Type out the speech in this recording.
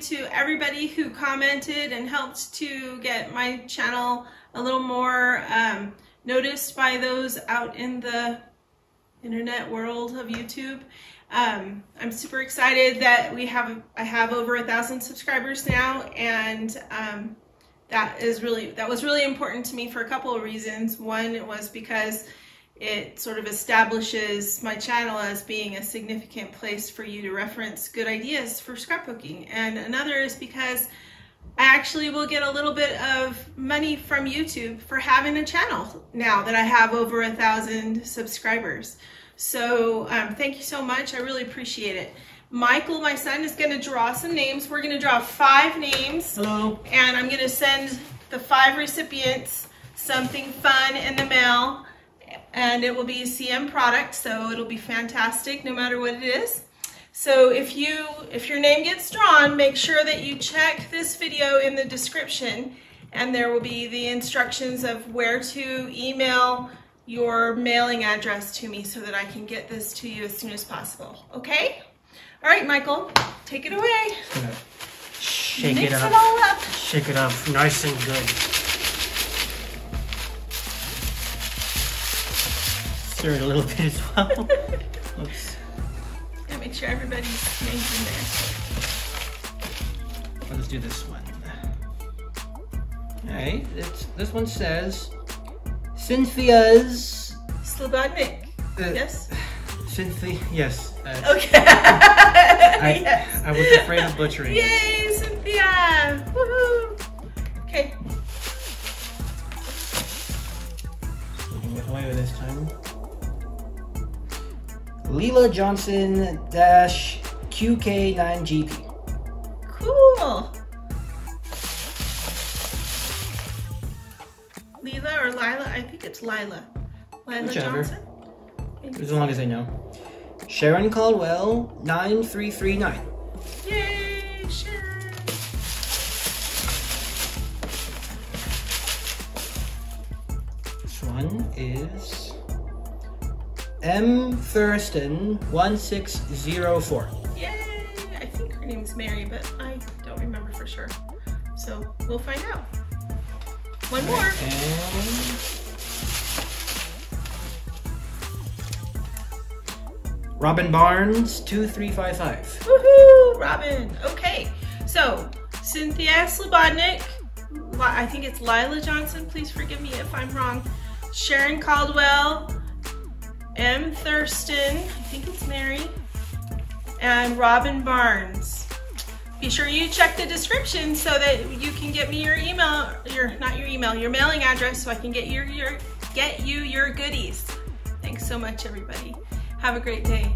to everybody who commented and helped to get my channel a little more noticed by those out in the internet world of YouTube. I'm super excited that I have over 1,000 subscribers now, and that was really important to me for a couple of reasons. One, it was because it sort of establishes my channel as being a significant place for you to reference good ideas for scrapbooking. And another is because I actually will get a little bit of money from YouTube for having a channel now that I have over 1,000 subscribers. So thank you so much. I really appreciate it. Michael, my son, is going to draw some names. We're going to draw 5 names. Hello. And I'm going to send the 5 recipients something fun in the mail. And it will be a CM product, so it'll be fantastic no matter what it is. So if your name gets drawn, make sure that you check this video in the description, and there will be the instructions of where to email your mailing address to me so that I can get this to you as soon as possible. Okay? All right, Michael, take it away. Shake Mix it up. it all up. Shake it up nice and good. Stir it a little bit as well. Oops. Gotta make sure everybody's name's in there. Let's do this one. Alright, this one says Cynthia's Slobodnik. Yes? Cynthia, yes. Okay. Yes. I was afraid of butchering. Yay, Cynthia! Woohoo! Okay. Get away with this time. Leela Johnson -QK9GP. Cool. Leela or Lila? I think it's Lila. Lila Whichever. Johnson? As long as I know. Sharon Caldwell 9339. Yay, Sharon! This one is M Thurston 1604. Yay! I think her name's Mary, but I don't remember for sure. So we'll find out. One more. And Robin Barnes 2355. Woohoo! Robin. Okay. So Cynthia Slobodnik. I think it's Lila Johnson. Please forgive me if I'm wrong. Sharon Caldwell. M. Thurston, I think it's Mary, and Robin Barnes. Be sure you check the description so that you can get me your email, your mailing address, so I can get you your goodies. Thanks so much, everybody. Have a great day.